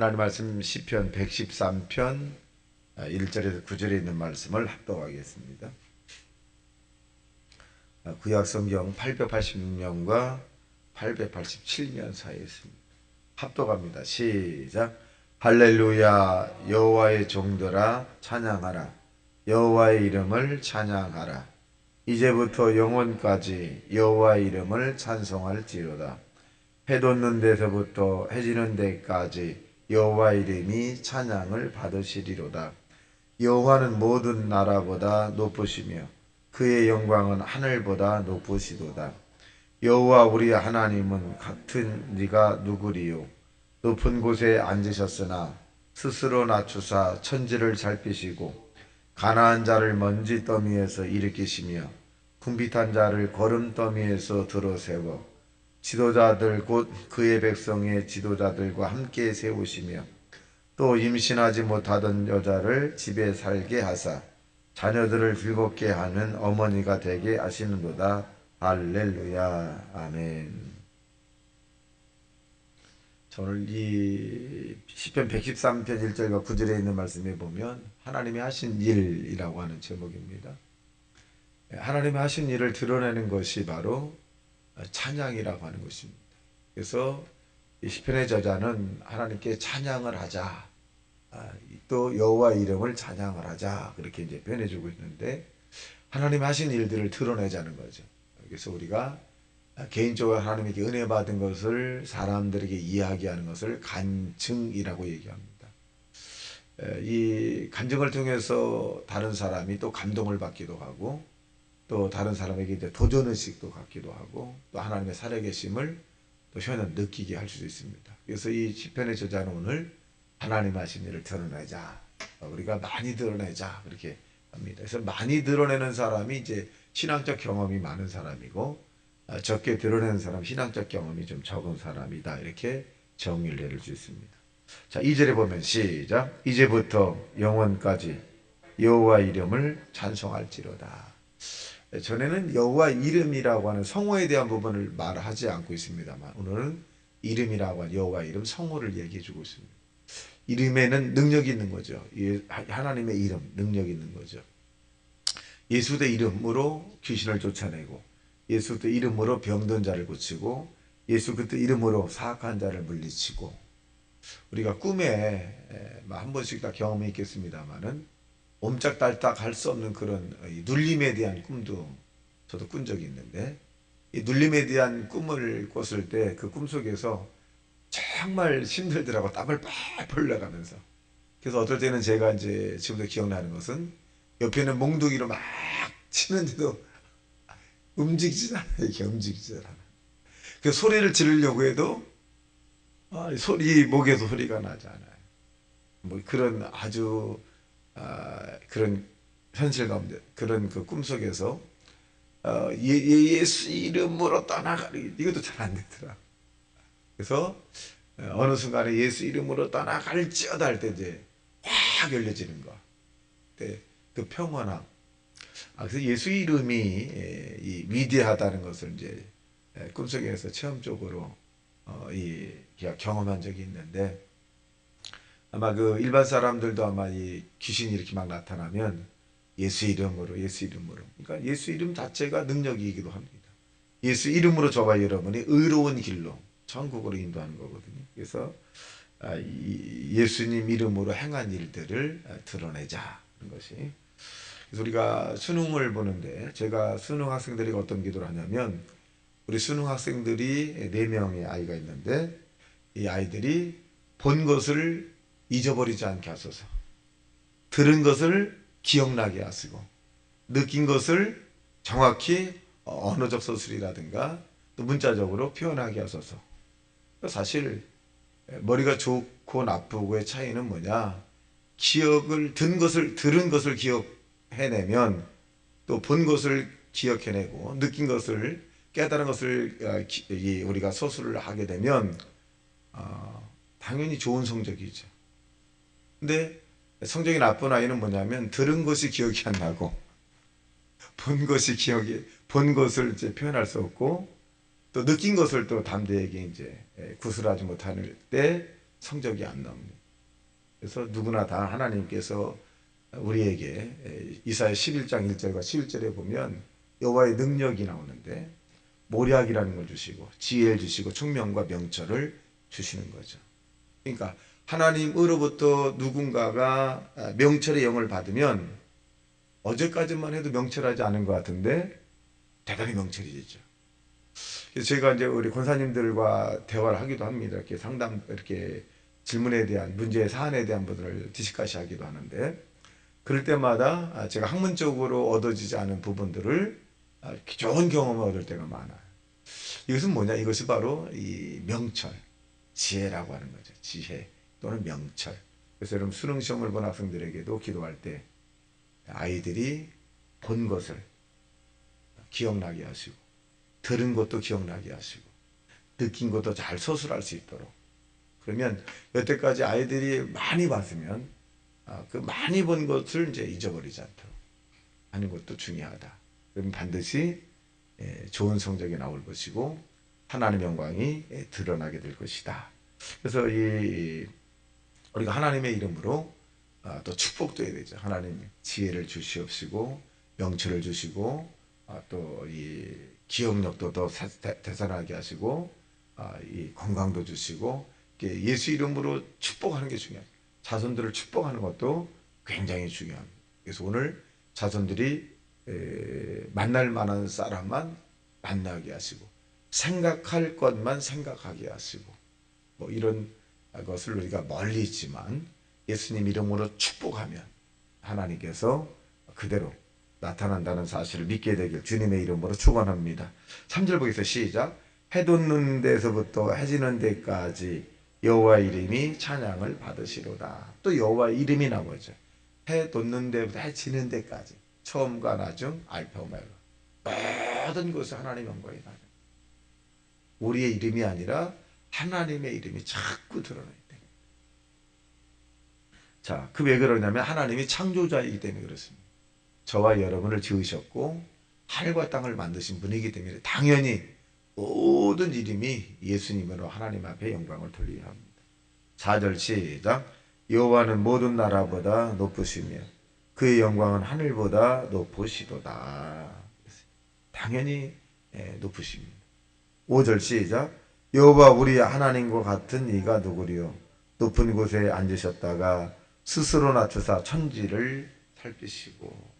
하나님 말씀 시편 113편 1절에서 9절에 있는 말씀을 합독하겠습니다. 구약 성경 886년과 887년 사이에 있습니다. 합독합니다. 시작. 할렐루야. 여호와의 종들아 찬양하라. 여호와의 이름을 찬양하라. 이제부터 영원까지 여호와의 이름을 찬송할지로다. 해 돋는 데서부터 해 지는 데까지 여호와 이름이 찬양을 받으시리로다. 여호와는 모든 나라보다 높으시며 그의 영광은 하늘보다 높으시도다. 여호와 우리 하나님은 같은 네가 누구리요. 높은 곳에 앉으셨으나 스스로 낮추사 천지를 살피시고 가나안 자를 먼지 더미에서 일으키시며 궁핍한 자를 거름 더미에서 들어세워 지도자들 곧 그의 백성의 지도자들과 함께 세우시며 또 임신하지 못하던 여자를 집에 살게 하사 자녀들을 즐겁게 하는 어머니가 되게 하시는도다. 할렐루야. 아멘. 오늘 이 시편 113편 1절과 9절에 있는 말씀에 보면 하나님이 하신 일이라고 하는 제목입니다. 하나님이 하신 일을 드러내는 것이 바로 찬양이라고 하는 것입니다. 그래서 이 시편의 저자는 하나님께 찬양을 하자, 또 여호와 이름을 찬양을 하자, 그렇게 이제 표현해주고 있는데 하나님 하신 일들을 드러내자는 거죠. 그래서 우리가 개인적으로 하나님에게 은혜 받은 것을 사람들에게 이야기하는 것을 간증이라고 얘기합니다. 이 간증을 통해서 다른 사람이 또 감동을 받기도 하고 또 다른 사람에게 이제 도전의식도 갖기도 하고 또 하나님의 살아계심을 또 현현 느끼게 할 수 있습니다. 그래서 이 시편의 저자는 오늘 하나님 하신 일을 드러내자, 우리가 많이 드러내자 그렇게 합니다. 그래서 많이 드러내는 사람이 이제 신앙적 경험이 많은 사람이고 적게 드러내는 사람 신앙적 경험이 좀 적은 사람이다, 이렇게 정의를 내릴 수 있습니다. 자, 2절에 보면 시작. 이제부터 영원까지 여호와 이름을 찬송할지로다. 전에는 여호와 이름이라고 하는 성호에 대한 부분을 말하지 않고 있습니다만 오늘은 이름이라고 하는 여호와 이름 성호를 얘기해 주고 있습니다. 이름에는 능력이 있는 거죠. 하나님의 이름, 능력이 있는 거죠. 예수의 이름으로 귀신을 쫓아내고 예수의 이름으로 병든 자를 고치고 예수 그때 이름으로 사악한 자를 물리치고, 우리가 꿈에 한 번씩 다 경험이 있겠습니다만은 옴짝달딱 할 수 없는 그런 눌림에 대한 꿈도 저도 꾼 적이 있는데, 이 눌림에 대한 꿈을 꿨을 때 그 꿈속에서 정말 힘들더라고. 땀을 뻘뻘 흘려가면서. 그래서 어떨 때는 제가 이제 지금도 기억나는 것은 옆에는 몽둥이로 막 치는데도 움직이지 않아요. 이게 움직이지 않아. 그 소리를 지르려고 해도 소리 목에서 소리가 나지 않아요. 뭐 그런 아주 그런 현실 가운데 그런 그 꿈속에서 예수 이름으로 떠나가리, 이것도 잘 안 되더라. 그래서 어느 순간에 예수 이름으로 떠나갈지어다 할 때 이제 확 열려지는 거. 그 평온함. 그래서 예수 이름이 이 위대하다는 것을 이제 꿈속에서 체험적으로 경험한 적이 있는데, 아마 그 일반 사람들도 아마 이 귀신이 이렇게 막 나타나면 예수 이름으로 그러니까 예수 이름 자체가 능력이기도 합니다. 예수 이름으로 저와 여러분이 의로운 길로 천국으로 인도하는 거거든요. 그래서 예수님 이름으로 행한 일들을 드러내자는 것이. 그래서 우리가 수능을 보는데 제가 수능 학생들이 어떤 기도를 하냐면, 우리 수능 학생들이 4명의 아이가 있는데 이 아이들이 본 것을 잊어버리지 않게 하소서, 들은 것을 기억나게 하시고 느낀 것을 정확히 언어적 서술이라든가 또 문자적으로 표현하게 하소서. 사실 머리가 좋고 나쁘고의 차이는 뭐냐, 기억을 들은 것을 기억해내면 또 본 것을 기억해내고 느낀 것을 깨달은 것을 우리가 서술을 하게 되면 당연히 좋은 성적이죠. 근데 성적이 나쁜 아이는 뭐냐면 들은 것이 기억이 안 나고 본 것을 이제 표현할 수 없고 또 느낀 것을 또 담대하게 이제 구술하지 못하는 때 성적이 안 나옵니다. 그래서 누구나 다 하나님께서 우리에게 이사야 11장 1절과 11절에 보면 여호와의 능력이 나오는데 모략이라는 걸 주시고 지혜를 주시고 총명과 명철을 주시는 거죠. 그러니까 하나님으로부터 누군가가 명철의 영을 받으면 어제까지만 해도 명철하지 않은 것 같은데 대단히 명철해지죠. 그래서 제가 이제 우리 권사님들과 대화를 하기도 합니다. 이렇게 상담, 이렇게 질문에 대한 문제 사안에 대한 부분을 디스커시 하기도 하는데 그럴 때마다 제가 학문적으로 얻어지지 않은 부분들을 좋은 경험을 얻을 때가 많아요. 이것은 뭐냐? 이것이 바로 이 명철, 지혜라고 하는 거죠. 지혜 또는 명철. 그래서 여러분 수능 시험을 본 학생들에게도 기도할 때 아이들이 본 것을 기억나게 하시고 들은 것도 기억나게 하시고 느낀 것도 잘 서술할 수 있도록 그러면 여태까지 아이들이 많이 봤으면 그 많이 본 것을 이제 잊어버리지 않도록 하는 것도 중요하다. 그럼 반드시 좋은 성적이 나올 것이고 하나님의 영광이 드러나게 될 것이다. 그래서 우리가 하나님의 이름으로 또 축복도 해야 되죠. 하나님 지혜를 주시옵시고 명철을 주시고 또 이 기억력도 더 대단하게 하시고 이 건강도 주시고 예수 이름으로 축복하는 게 중요해요. 자손들을 축복하는 것도 굉장히 중요합니다. 그래서 오늘 자손들이 만날 만한 사람만 만나게 하시고 생각할 것만 생각하게 하시고 뭐 이런 것을 우리가 멀리 있지만 예수님 이름으로 축복하면 하나님께서 그대로 나타난다는 사실을 믿게 되길 주님의 이름으로 축원합니다. 3절 보겠습니다. 시작. 해 돋는 데서부터 해 지는 데까지 여호와 이름이 찬양을 받으시로다. 또 여호와 이름이 나오죠. 해 돋는 데부터 해 지는 데까지 처음과 나중 알파 오메가 모든 것이 하나님의 영광이 나죠. 우리의 이름이 아니라 하나님의 이름이 자꾸 드러나야 돼. 자, 그 왜 그러냐면 하나님이 창조자이기 때문에 그렇습니다. 저와 여러분을 지으셨고 하늘과 땅을 만드신 분이기 때문에 당연히 모든 이름이 예수님으로 하나님 앞에 영광을 돌려야 합니다. 4절 시작. 여호와는 모든 나라보다 높으시며 그의 영광은 하늘보다 높으시도다. 당연히 높으십니다. 5절 시작. 여호와 우리 하나님과 같은 이가 누구리요? 높은 곳에 앉으셨다가 스스로 낮추사 천지를 살피시고.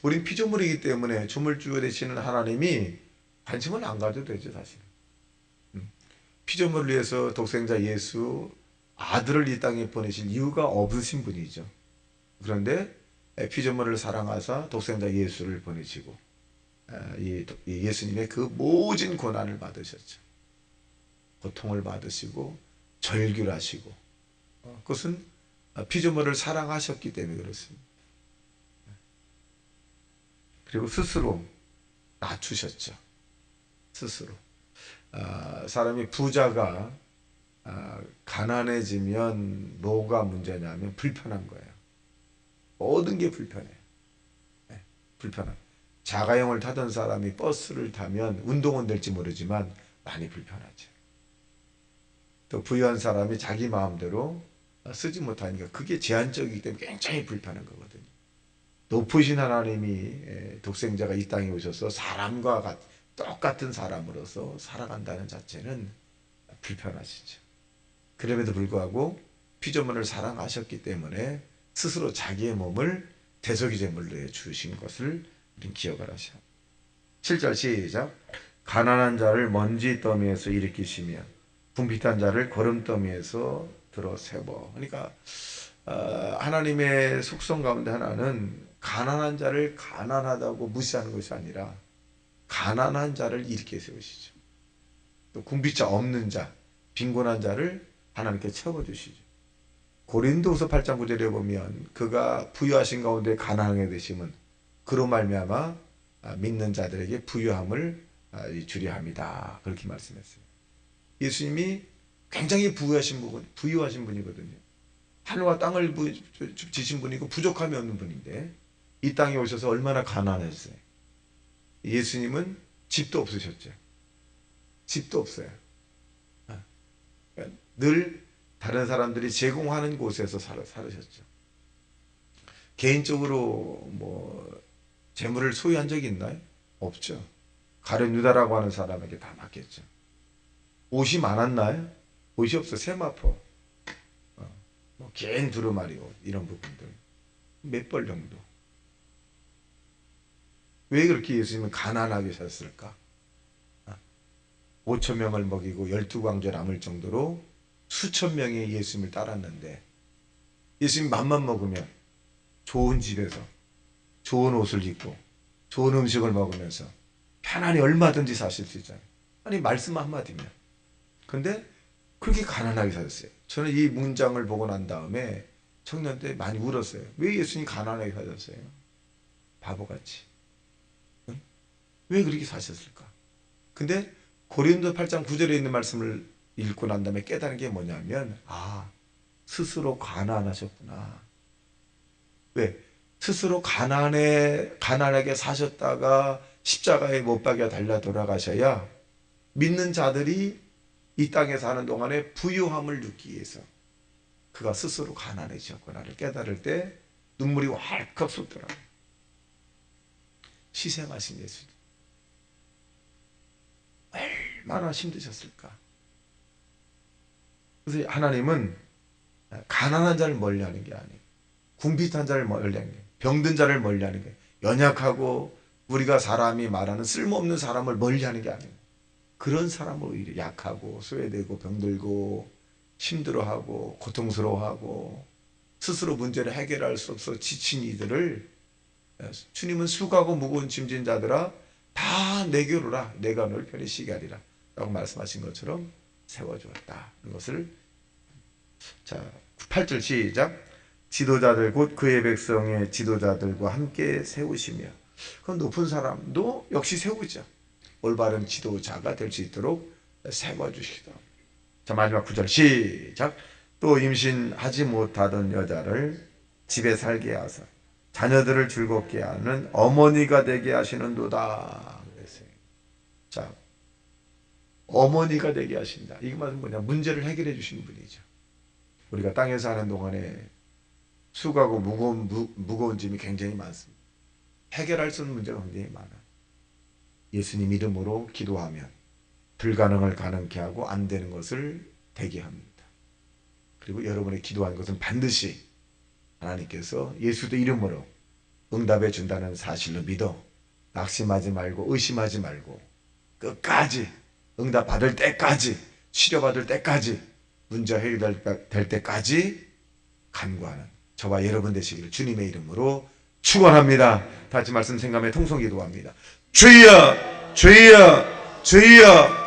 우린 피조물이기 때문에 조물주가 되시는 하나님이 관심은 안 가져도 되죠, 사실. 피조물을 위해서 독생자 예수 아들을 이 땅에 보내실 이유가 없으신 분이죠. 그런데 피조물을 사랑하사 독생자 예수를 보내시고 예수님의 그 모진 고난을 받으셨죠. 고통을 받으시고 절규하시고 그것은 피조물을 사랑하셨기 때문에 그렇습니다. 그리고 스스로 낮추셨죠. 스스로. 사람이 부자가 가난해지면 뭐가 문제냐면 불편한 거예요. 모든 게 불편해요. 불편한. 자가용을 타던 사람이 버스를 타면 운동은 될지 모르지만 많이 불편하죠. 또 부유한 사람이 자기 마음대로 쓰지 못하니까 그게 제한적이기 때문에 굉장히 불편한 거거든요. 높으신 하나님이 독생자가 이 땅에 오셔서 사람과 똑같은 사람으로서 살아간다는 자체는 불편하시죠. 그럼에도 불구하고 피조물을 사랑하셨기 때문에 스스로 자기의 몸을 대속의 제물로 주신 것을 우리는 기억을 하셔야 합니다. 7절 시작. 가난한 자를 먼지 더미에서 일으키시며 궁핍한 자를 거름더미에서 들어 세워. 그러니까 하나님의 속성 가운데 하나는 가난한 자를 가난하다고 무시하는 것이 아니라 가난한 자를 일으켜 세우시죠. 또 궁핍자 없는 자, 빈곤한 자를 하나님께 채워주시죠. 고린도후서 8장 9절에 보면 그가 부유하신 가운데 가난하게 되심은 그로 말미암아 믿는 자들에게 부유함을 주려 합니다. 그렇게 말씀했어요. 예수님이 굉장히 부유하신 분이거든요. 하늘과 땅을 지신 분이고 부족함이 없는 분인데 이 땅에 오셔서 얼마나 가난했어요. 예수님은 집도 없으셨죠. 집도 없어요. 늘 다른 사람들이 제공하는 곳에서 살으셨죠. 개인적으로 뭐 재물을 소유한 적이 있나요? 없죠. 가룟 유다라고 하는 사람에게 다 맡겼죠. 옷이 많았나요? 옷이 없어. 세마포, 긴 두루마리 옷, 이런 부분들 몇 벌 정도. 왜 그렇게 예수님은 가난하게 사셨을까? 5천 명을 먹이고 12광주 남을 정도로 수천 명이 예수님을 따랐는데, 예수님 맘만 먹으면 좋은 집에서 좋은 옷을 입고 좋은 음식을 먹으면서 편안히 얼마든지 사실 수 있잖아요. 아니, 말씀 한마디면. 근데 그렇게 가난하게 사셨어요. 저는 이 문장을 보고 난 다음에 청년 때 많이 울었어요. 왜 예수님 가난하게 사셨어요? 바보같이. 응? 왜 그렇게 사셨을까? 근데 고린도 8장 9절에 있는 말씀을 읽고 난 다음에 깨달은 게 뭐냐면, 스스로 가난하셨구나. 왜? 스스로 가난하게 사셨다가 십자가에 못 박여 달려 돌아가셔야 믿는 자들이 이 땅에 사는 동안에 부유함을 누리기 위해서 그가 스스로 가난해지셨구나를 깨달을 때 눈물이 왈칵 쏟더라고요. 희생하신 예수님. 얼마나 힘드셨을까. 그래서 하나님은 가난한 자를 멀리하는 게 아니에요. 궁핍한 자를 멀리하는 게, 병든 자를 멀리하는 게, 연약하고 우리가 사람이 말하는 쓸모없는 사람을 멀리하는 게 아니에요. 그런 사람을 오히려 약하고 소외되고 병들고 힘들어하고 고통스러워하고 스스로 문제를 해결할 수 없어 지친 이들을 주님은 수고하고 무거운 짐진 자들아 다 내게로 오라, 내가 너를 편히 쉬게 하리라 라고 말씀하신 것처럼 세워주었다. 이것을, 자, 8절 시작. 지도자들 곧 그의 백성의 지도자들과 함께 세우시며. 그 높은 사람도 역시 세우죠. 올바른 지도자가 될 수 있도록 세워주시기도 합니다. 자, 마지막 9절 시작. 또 임신하지 못하던 여자를 집에 살게 하사 자녀들을 즐겁게 하는 어머니가 되게 하시는도다. 그랬어요. 자, 어머니가 되게 하신다. 이게 뭐냐? 문제를 해결해 주시는 분이죠. 우리가 땅에 사는 동안에 수고하고 무거운 짐이 굉장히 많습니다. 해결할 수 있는 문제가 굉장히 많아요. 예수님 이름으로 기도하면 불가능을 가능케 하고 안 되는 것을 되게 합니다. 그리고 여러분의 기도하는 것은 반드시 하나님께서 예수도 이름으로 응답해 준다는 사실로 믿어 낙심하지 말고 의심하지 말고 끝까지 응답 받을 때까지, 치료받을 때까지, 문제 해결될 때까지 간구하는 저와 여러분 되시기를 주님의 이름으로 축원합니다. 다시 말씀 생각하며 통성 기도합니다. 주여, 주여, 주여.